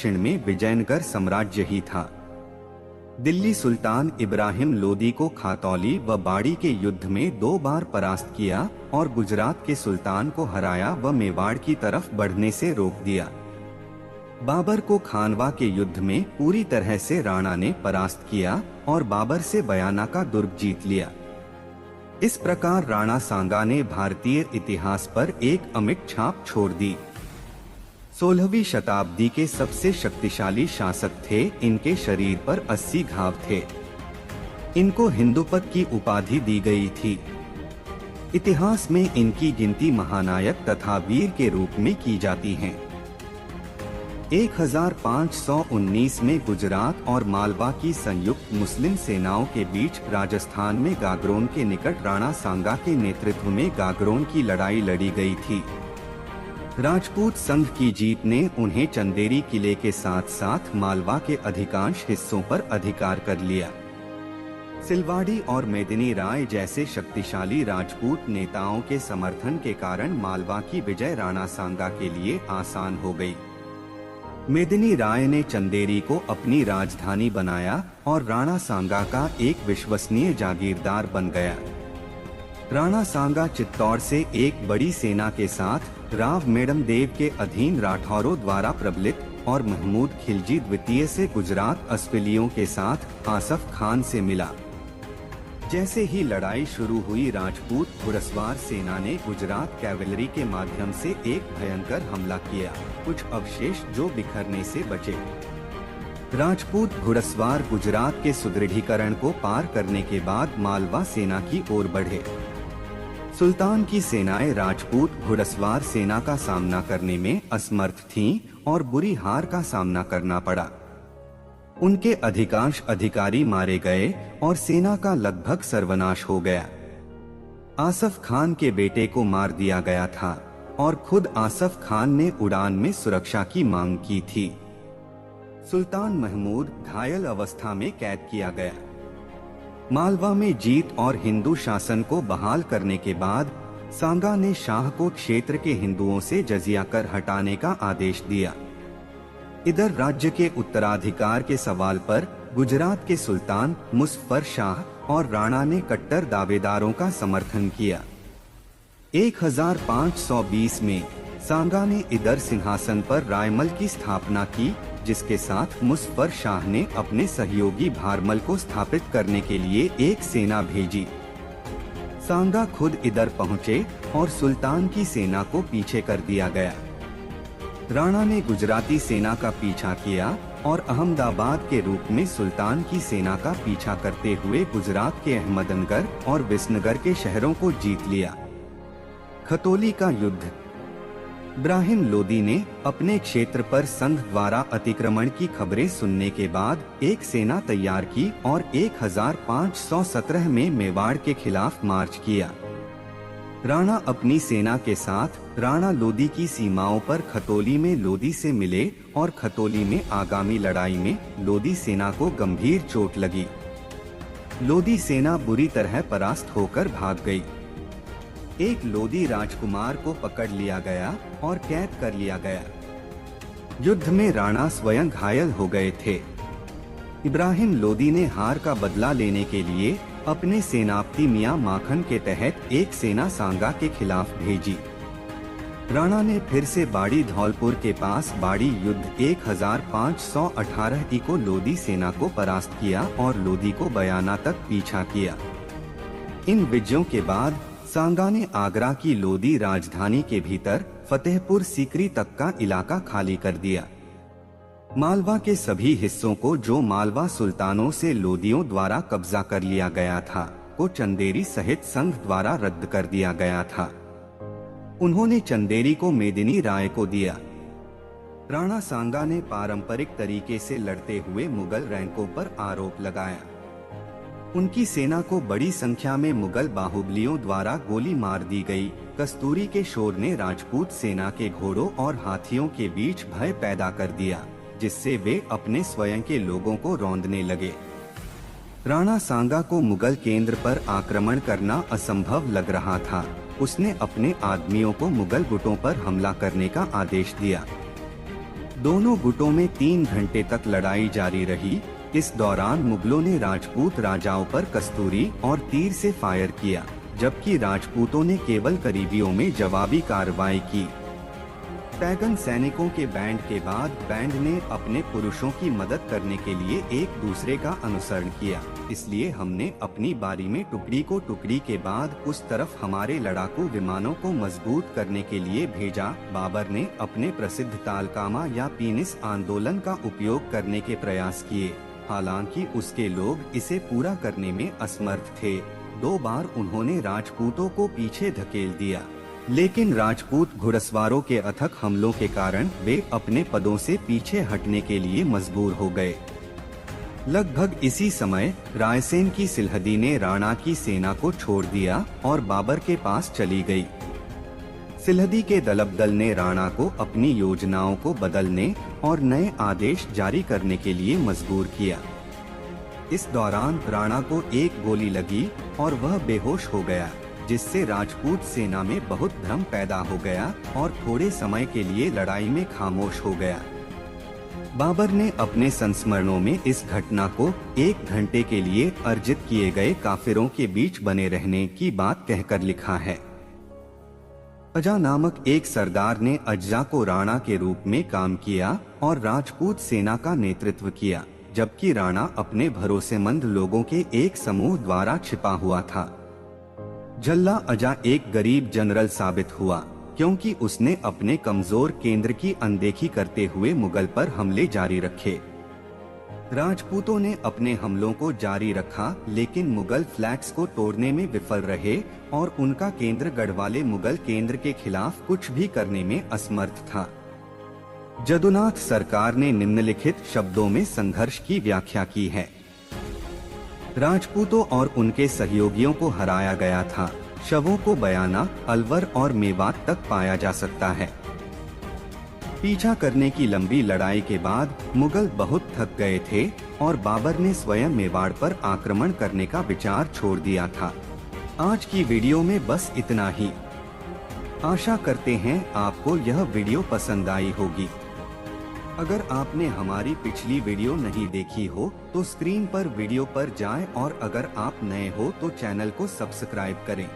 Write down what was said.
दक्षिण में विजयनगर साम्राज्य ही था। दिल्ली सुल्तान इब्राहिम लोदी को खातौली व बाड़ी के युद्ध में 2 बार परास्त किया और गुजरात के सुल्तान को हराया व मेवाड़ की तरफ बढ़ने से रोक दिया। बाबर को खानवा के युद्ध में पूरी तरह से राणा ने परास्त किया और बाबर से बयाना का दुर्ग जीत लिया। इस प्रकार राणा सांगा ने भारतीय इतिहास पर एक अमिट छाप छोड़ दी। 16वीं शताब्दी के सबसे शक्तिशाली शासक थे। इनके शरीर पर 80 घाव थे। इनको हिंदुपत की उपाधि दी गई थी। इतिहास में इनकी गिनती महानायक तथा वीर के रूप में की जाती है। 1519 में गुजरात और मालवा की संयुक्त मुस्लिम सेनाओं के बीच राजस्थान में गागरोन के निकट राणा सांगा के नेतृत्व में गागरोन की लड़ाई लड़ी गई थी। राजपूत संघ की जीत ने उन्हें चंदेरी किले के साथ साथ मालवा के अधिकांश हिस्सों पर अधिकार कर लिया। सिलवाड़ी और मेदिनी राय जैसे शक्तिशाली राजपूत नेताओं के समर्थन के कारण मालवा की विजय राणा सांगा के लिए आसान हो गई। मेदिनी राय ने चंदेरी को अपनी राजधानी बनाया और राणा सांगा का एक विश्वसनीय जागीरदार बन गया। राणा सांगा चित्तौड़ से एक बड़ी सेना के साथ राव मेडम देव के अधीन राठौरों द्वारा प्रबलित और महमूद खिलजी द्वितीय से गुजरात अस्फिलियों के साथ आसफ खान से मिला। जैसे ही लड़ाई शुरू हुई, राजपूत घुड़सवार सेना ने गुजरात कैवलरी के माध्यम से एक भयंकर हमला किया। कुछ अवशेष जो बिखरने से बचे। राजपूत घुड़सवार गुजरात के सुदृढ़ीकरण को पार करने के बाद मालवा सेना की ओर बढ़े। सुल्तान की सेनाएं राजपूत घुड़सवार सेना का सामना करने में असमर्थ थीं और बुरी हार का सामना करना पड़ा। उनके अधिकांश अधिकारी मारे गए और सेना का लगभग सर्वनाश हो गया। आसफ खान के बेटे को मार दिया गया था और खुद आसफ खान ने उड़ान में सुरक्षा की मांग की थी। सुल्तान महमूद घायल अवस्था में कैद किया गया। मालवा में जीत और हिंदू शासन को बहाल करने के बाद सांगा ने शाह को क्षेत्र के हिंदुओं से जजिया कर हटाने का आदेश दिया। इधर राज्य के उत्तराधिकार के सवाल पर गुजरात के सुल्तान मुज़फ़्फ़र शाह और राणा ने कट्टर दावेदारों का समर्थन किया। 1520 में सांगा ने इधर सिंहासन पर रायमल की स्थापना की, जिसके साथ मुज़फ़्फ़र शाह ने अपने सहयोगी भारमल को स्थापित करने के लिए एक सेना भेजी। सांगा खुद इधर पहुंचे और सुल्तान की सेना को पीछे कर दिया गया। राणा ने गुजराती सेना का पीछा किया और अहमदाबाद के रूप में सुल्तान की सेना का पीछा करते हुए गुजरात के अहमदनगर और विसनगर के शहरों को जीत लिया। खतौली का युद्ध। इब्राहिम लोदी ने अपने क्षेत्र पर संघ द्वारा अतिक्रमण की खबरें सुनने के बाद एक सेना तैयार की और 1517 में मेवाड़ के खिलाफ मार्च किया। राणा अपनी सेना के साथ राणा लोदी की सीमाओं पर खतौली में लोदी से मिले और खतौली में आगामी लड़ाई में लोदी सेना को गंभीर चोट लगी। लोदी सेना बुरी तरह परास्त होकर भाग गई। एक लोदी राजकुमार को पकड़ लिया गया और कैद कर लिया गया। युद्ध में राणा स्वयं घायल हो गए थे। इब्राहिम लोदी ने हार का बदला लेने के लिए अपने सेनापति मियां माखन के तहत एक सेना सांगा के खिलाफ भेजी। राणा ने फिर से बाड़ी धौलपुर के पास बाड़ी युद्ध 1518 को लोदी सेना को परास्त किया और लोदी को बयाना तक पीछा किया। इन विजयों के बाद सांगा ने आगरा की लोदी राजधानी के भीतर फतेहपुर सीकरी तक का इलाका खाली कर दिया। मालवा के सभी हिस्सों को जो मालवा सुल्तानों से लोदियों द्वारा कब्जा कर लिया गया था, को चंदेरी सहित संघ द्वारा रद्द कर दिया गया था। उन्होंने चंदेरी को मेदिनी राय को दिया। राणा सांगा ने पारंपरिक तरीके से लड़ते हुए मुगल रैंकों पर आरोप लगाया। उनकी सेना को बड़ी संख्या में मुगल बाहुबलियों द्वारा गोली मार दी गई। कस्तूरी के शोर ने राजपूत सेना के घोड़ों और हाथियों के बीच भय पैदा कर दिया, जिससे वे अपने स्वयं के लोगों को रौंदने लगे। राणा सांगा को मुगल केंद्र पर आक्रमण करना असंभव लग रहा था। उसने अपने आदमियों को मुगल गुटों पर हमला करने का आदेश दिया। दोनों गुटों में 3 घंटे तक लड़ाई जारी रही। इस दौरान मुगलों ने राजपूत राजाओं पर कस्तूरी और तीर से फायर किया, जबकि राजपूतों ने केवल करीबियों में जवाबी कार्रवाई की। पैगन सैनिकों के बैंड के बाद बैंड ने अपने पुरुषों की मदद करने के लिए एक दूसरे का अनुसरण किया, इसलिए हमने अपनी बारी में टुकड़ी को टुकड़ी के बाद उस तरफ हमारे लड़ाकू विमानों को मजबूत करने के लिए भेजा। बाबर ने अपने प्रसिद्ध तालकामा या पीनिस आंदोलन का उपयोग करने के प्रयास किए, हालांकि उसके लोग इसे पूरा करने में असमर्थ थे। 2 बार उन्होंने राजपूतों को पीछे धकेल दिया, लेकिन राजपूत घुड़सवारों के अथक हमलों के कारण वे अपने पदों से पीछे हटने के लिए मजबूर हो गए। लगभग इसी समय रायसेन की सिलहदी ने राणा की सेना को छोड़ दिया और बाबर के पास चली गई। सिलहदी के दलबदल ने राणा को अपनी योजनाओं को बदलने और नए आदेश जारी करने के लिए मजबूर किया। इस दौरान राणा को एक गोली लगी और वह बेहोश हो गया, जिससे राजपूत सेना में बहुत भ्रम पैदा हो गया और थोड़े समय के लिए लड़ाई में खामोश हो गया। बाबर ने अपने संस्मरणों में इस घटना को 1 घंटे के लिए अर्जित किए गए काफिरों के बीच बने रहने की बात कहकर लिखा है। अजा नामक एक सरदार ने अज्जा को राणा के रूप में काम किया और राजपूत सेना का नेतृत्व किया, जबकि राणा अपने भरोसेमंद लोगों के एक समूह द्वारा छिपा हुआ था। झल्ला अजा एक गरीब जनरल साबित हुआ, क्योंकि उसने अपने कमजोर केंद्र की अनदेखी करते हुए मुगल पर हमले जारी रखे। राजपूतों ने अपने हमलों को जारी रखा, लेकिन मुगल फ्लैग्स को तोड़ने में विफल रहे और उनका केंद्र गढ़वाले मुगल केंद्र के खिलाफ कुछ भी करने में असमर्थ था। जदुनाथ सरकार ने निम्नलिखित शब्दों में संघर्ष की व्याख्या की है। राजपूतों और उनके सहयोगियों को हराया गया था। शवों को बयाना, अलवर और मेवात तक पाया जा सकता है। पीछा करने की लंबी लड़ाई के बाद मुगल बहुत थक गए थे और बाबर ने स्वयं मेवाड़ पर आक्रमण करने का विचार छोड़ दिया था। आज की वीडियो में बस इतना ही। आशा करते हैं आपको यह वीडियो पसंद आई होगी। अगर आपने हमारी पिछली वीडियो नहीं देखी हो तो स्क्रीन पर वीडियो पर जाएं और अगर आप नए हो तो चैनल को सब्सक्राइब करें।